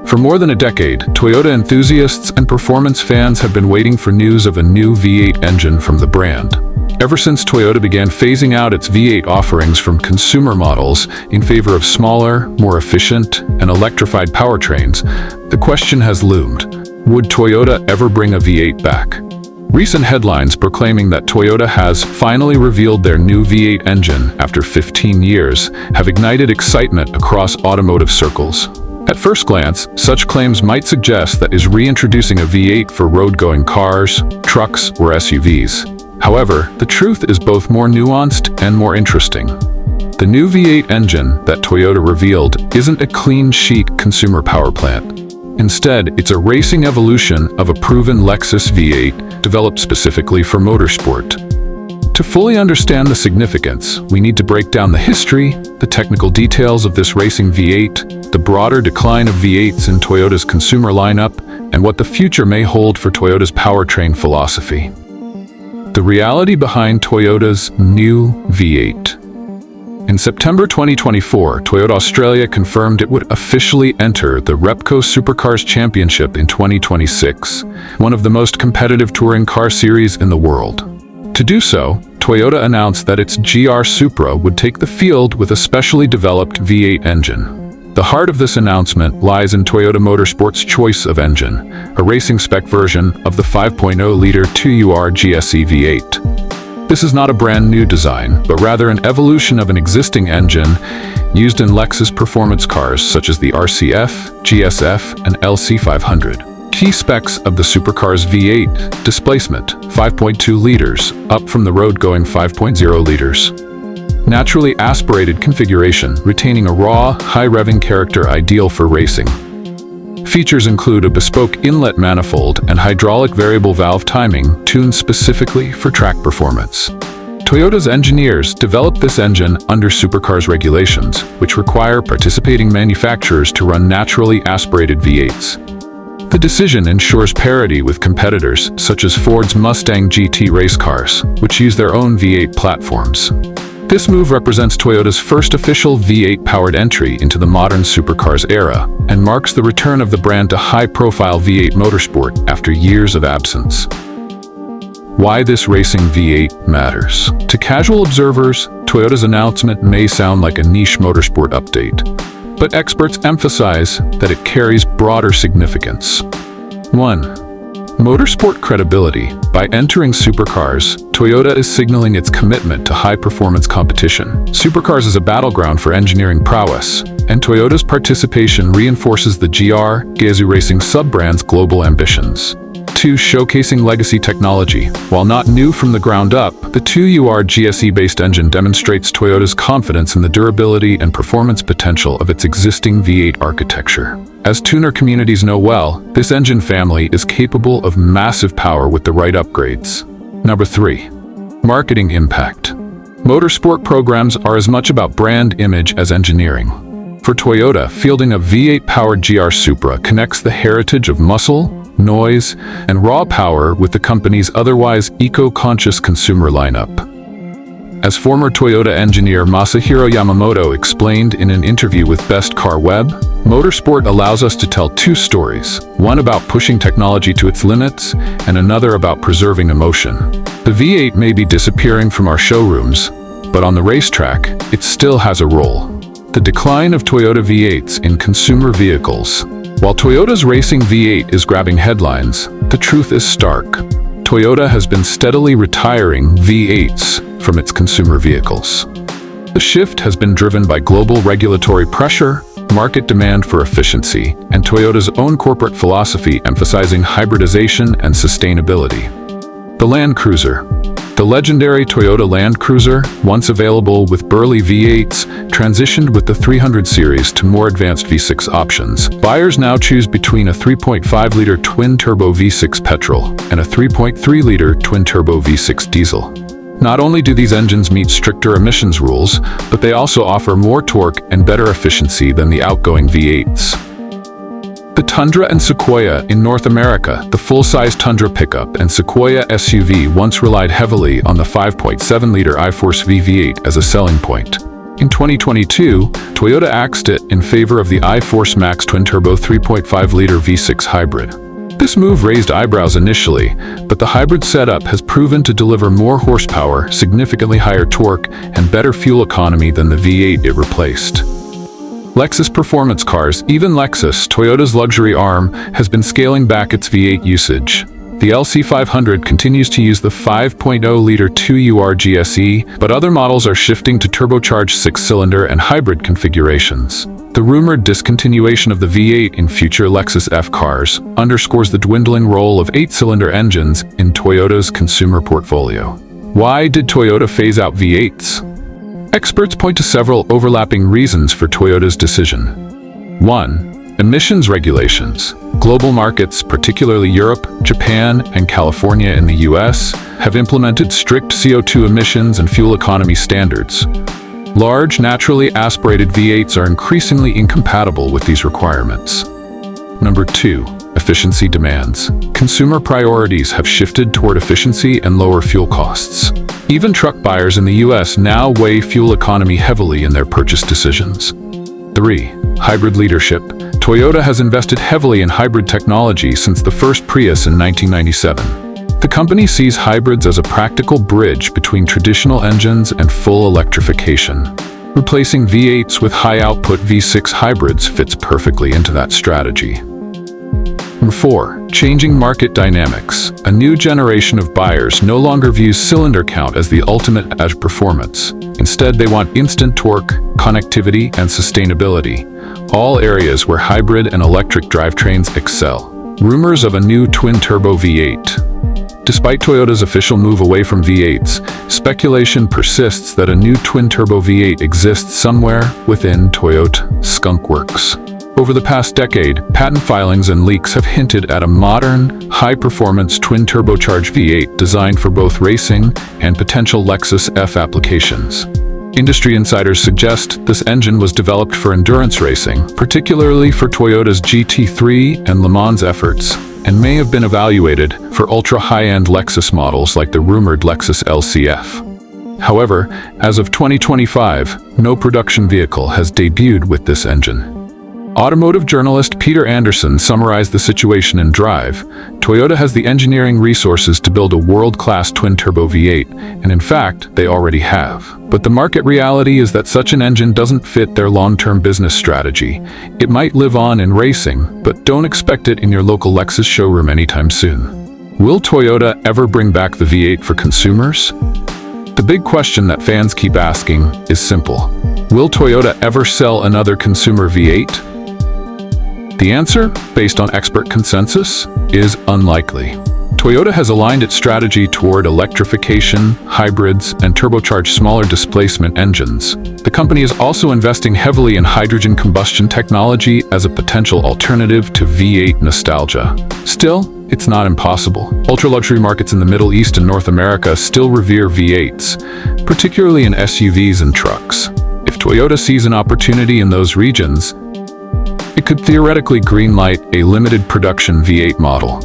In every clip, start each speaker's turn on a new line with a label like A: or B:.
A: For more than a decade, Toyota enthusiasts and performance fans have been waiting for news of a new V8 engine from the brand. Ever since Toyota began phasing out its V8 offerings from consumer models in favor of smaller, more efficient, and electrified powertrains, the question has loomed: would Toyota ever bring a V8 back? Recent headlines proclaiming that Toyota has finally revealed their new V8 engine after 15 years have ignited excitement across automotive circles. At first glance, such claims might suggest that is reintroducing a V8 for road-going cars, trucks, or SUVs. However, the truth is both more nuanced and more interesting. The new V8 engine that Toyota revealed isn't a clean-sheet consumer power plant. Instead, it's a racing evolution of a proven Lexus V8 developed specifically for motorsport. To fully understand the significance, we need to break down the history, the technical details of this racing V8, the broader decline of V8s in Toyota's consumer lineup, and what the future may hold for Toyota's powertrain philosophy. The reality behind Toyota's new V8. In September 2024, Toyota Australia confirmed it would officially enter the Repco Supercars Championship in 2026, one of the most competitive touring car series in the world. To do so, Toyota announced that its GR Supra would take the field with a specially developed V8 engine. The heart of this announcement lies in Toyota Motorsport's choice of engine, a racing spec version of the 5.0-liter 2UR GSE V8. This is not a brand new design, but rather an evolution of an existing engine used in Lexus performance cars such as the RCF, GSF, and LC500. Key specs of the Supercars V8: displacement, 5.2 liters, up from the road-going 5.0 liters. Naturally aspirated configuration, retaining a raw, high-revving character ideal for racing. Features include a bespoke inlet manifold and hydraulic variable valve timing tuned specifically for track performance. Toyota's engineers developed this engine under Supercars regulations, which require participating manufacturers to run naturally aspirated V8s. The decision ensures parity with competitors such as Ford's Mustang GT race cars, which use their own V8 platforms. This move represents Toyota's first official V8-powered entry into the modern supercars era and marks the return of the brand to high-profile V8 motorsport after years of absence. Why this racing V8 matters. To casual observers, Toyota's announcement may sound like a niche motorsport update, but experts emphasize that it carries broader significance. 1. Motorsport credibility. By entering supercars, Toyota is signaling its commitment to high-performance competition. Supercars is a battleground for engineering prowess, and Toyota's participation reinforces the GR Gazoo Racing sub-brand's global ambitions. 2. Showcasing legacy technology. While not new from the ground up, the 2UR GSE-based engine demonstrates Toyota's confidence in the durability and performance potential of its existing V8 architecture. As tuner communities know well, this engine family is capable of massive power with the right upgrades. Number 3. Marketing impact. Motorsport programs are as much about brand image as engineering. For Toyota, fielding a V8-powered GR Supra connects the heritage of muscle, noise, and raw power with the company's otherwise eco-conscious consumer lineup. As former Toyota engineer Masahiro Yamamoto explained in an interview with Best Car Web, motorsport allows us to tell two stories, one about pushing technology to its limits, and another about preserving emotion. The V8 may be disappearing from our showrooms, but on the racetrack, it still has a role. The decline of Toyota V8s in consumer vehicles. While Toyota's racing V8 is grabbing headlines, the truth is stark. Toyota has been steadily retiring V8s from its consumer vehicles. The shift has been driven by global regulatory pressure, market demand for efficiency, and Toyota's own corporate philosophy emphasizing hybridization and sustainability. The Land Cruiser. The legendary Toyota Land Cruiser, once available with burly V8s, transitioned with the 300 series to more advanced V6 options. Buyers now choose between a 3.5-liter twin-turbo V6 petrol and a 3.3-liter twin-turbo V6 diesel. Not only do these engines meet stricter emissions rules, but they also offer more torque and better efficiency than the outgoing V8s. The Tundra and Sequoia in North America. The full-size Tundra pickup and Sequoia SUV once relied heavily on the 5.7-liter iForce V8 as a selling point. In 2022, Toyota axed it in favor of the iForce Max twin-turbo 3.5-liter V6 hybrid. This move raised eyebrows initially, but the hybrid setup has proven to deliver more horsepower, significantly higher torque, and better fuel economy than the V8 it replaced. Lexus performance cars. Even Lexus, Toyota's luxury arm, has been scaling back its V8 usage. The LC500 continues to use the 5.0-liter 2UR GSE, but other models are shifting to turbocharged 6-cylinder and hybrid configurations. The rumored discontinuation of the V8 in future Lexus F cars underscores the dwindling role of 8-cylinder engines in Toyota's consumer portfolio. Why did Toyota phase out V8s? Experts point to several overlapping reasons for Toyota's decision. 1. Emissions regulations. Global markets, particularly Europe, Japan, and California in the US, have implemented strict CO2 emissions and fuel economy standards. Large, naturally aspirated V8s are increasingly incompatible with these requirements. Number 2. Efficiency demands. Consumer priorities have shifted toward efficiency and lower fuel costs. Even truck buyers in the US now weigh fuel economy heavily in their purchase decisions. 3. Hybrid leadership. Toyota has invested heavily in hybrid technology since the first Prius in 1997. The company sees hybrids as a practical bridge between traditional engines and full electrification. Replacing V8s with high-output V6 hybrids fits perfectly into that strategy. Number 4. Changing market dynamics. A new generation of buyers no longer views cylinder count as the ultimate edge performance. Instead, they want instant torque, connectivity, and sustainability, all areas where hybrid and electric drivetrains excel. Rumors of a new twin-turbo V8. Despite Toyota's official move away from V8s, speculation persists that a new twin-turbo V8 exists somewhere within Toyota Skunk Works. Over the past decade, patent filings and leaks have hinted at a modern, high-performance twin-turbocharged V8 designed for both racing and potential Lexus F applications. Industry insiders suggest this engine was developed for endurance racing, particularly for Toyota's GT3 and Le Mans efforts, and may have been evaluated for ultra-high-end Lexus models like the rumored Lexus LCF. However, as of 2025, no production vehicle has debuted with this engine. Automotive journalist Peter Anderson summarized the situation in Drive. Toyota has the engineering resources to build a world-class twin-turbo V8, and in fact, they already have. But the market reality is that such an engine doesn't fit their long-term business strategy. It might live on in racing, but don't expect it in your local Lexus showroom anytime soon. Will Toyota ever bring back the V8 for consumers? The big question that fans keep asking is simple. Will Toyota ever sell another consumer V8? The answer, based on expert consensus, is unlikely. Toyota has aligned its strategy toward electrification, hybrids, and turbocharged smaller displacement engines. The company is also investing heavily in hydrogen combustion technology as a potential alternative to V8 nostalgia. Still, it's not impossible. Ultra-luxury markets in the Middle East and North America still revere V8s, particularly in SUVs and trucks. If Toyota sees an opportunity in those regions, it could theoretically greenlight a limited production V8 model.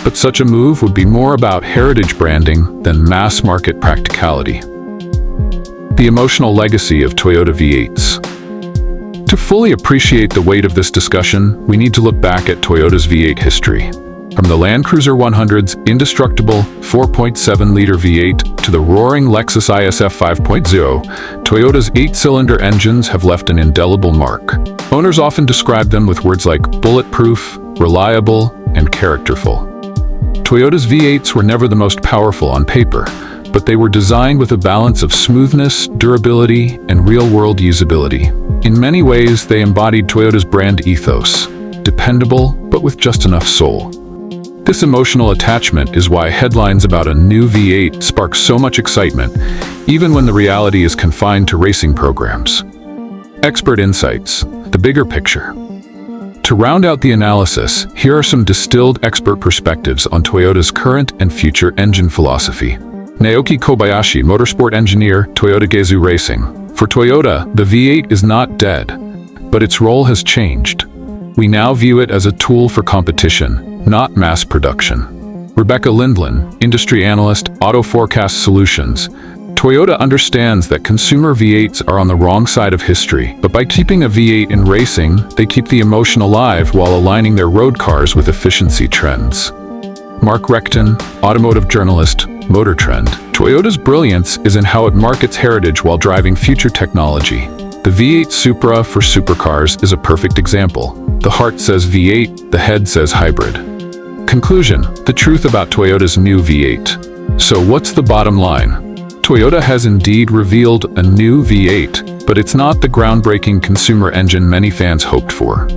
A: But such a move would be more about heritage branding than mass-market practicality. The emotional legacy of Toyota V8s. To fully appreciate the weight of this discussion, we need to look back at Toyota's V8 history. From the Land Cruiser 100's indestructible 4.7-liter V8 to the roaring Lexus ISF 5.0, Toyota's 8-cylinder engines have left an indelible mark. Owners often describe them with words like bulletproof, reliable, and characterful. Toyota's V8s were never the most powerful on paper, but they were designed with a balance of smoothness, durability, and real-world usability. In many ways, they embodied Toyota's brand ethos, dependable, but with just enough soul. This emotional attachment is why headlines about a new V8 spark so much excitement, even when the reality is confined to racing programs. Expert insights, the bigger picture. To round out the analysis, here are some distilled expert perspectives on Toyota's current and future engine philosophy. Naoki Kobayashi, motorsport engineer, Toyota Gazoo Racing. For Toyota, the V8 is not dead, but its role has changed. We now view it as a tool for competition, not mass production. Rebecca Lindland, industry analyst, Auto Forecast Solutions. Toyota understands that consumer V8s are on the wrong side of history, but by keeping a V8 in racing, they keep the emotion alive while aligning their road cars with efficiency trends. Mark Recton, automotive journalist, Motor Trend. Toyota's brilliance is in how it markets heritage while driving future technology. The V8 Supra for supercars is a perfect example. The heart says V8, the head says hybrid. Conclusion: the truth about Toyota's new V8. So what's the bottom line? Toyota has indeed revealed a new V8, but it's not the groundbreaking consumer engine many fans hoped for.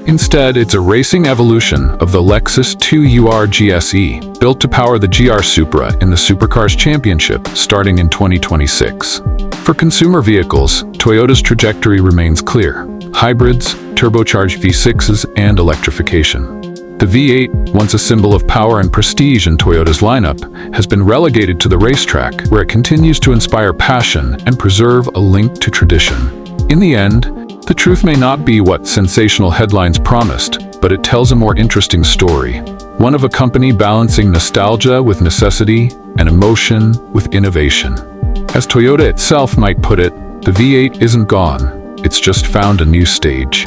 A: Instead, it's a racing evolution of the Lexus 2UR GSE, built to power the GR Supra in the Supercars Championship starting in 2026. For consumer vehicles, Toyota's trajectory remains clear: hybrids, turbocharged V6s, and electrification. The V8, once a symbol of power and prestige in Toyota's lineup, has been relegated to the racetrack, where it continues to inspire passion and preserve a link to tradition. In the end, the truth may not be what sensational headlines promised, but it tells a more interesting story. One of a company balancing nostalgia with necessity and emotion with innovation. As Toyota itself might put it, the V8 isn't gone, it's just found a new stage.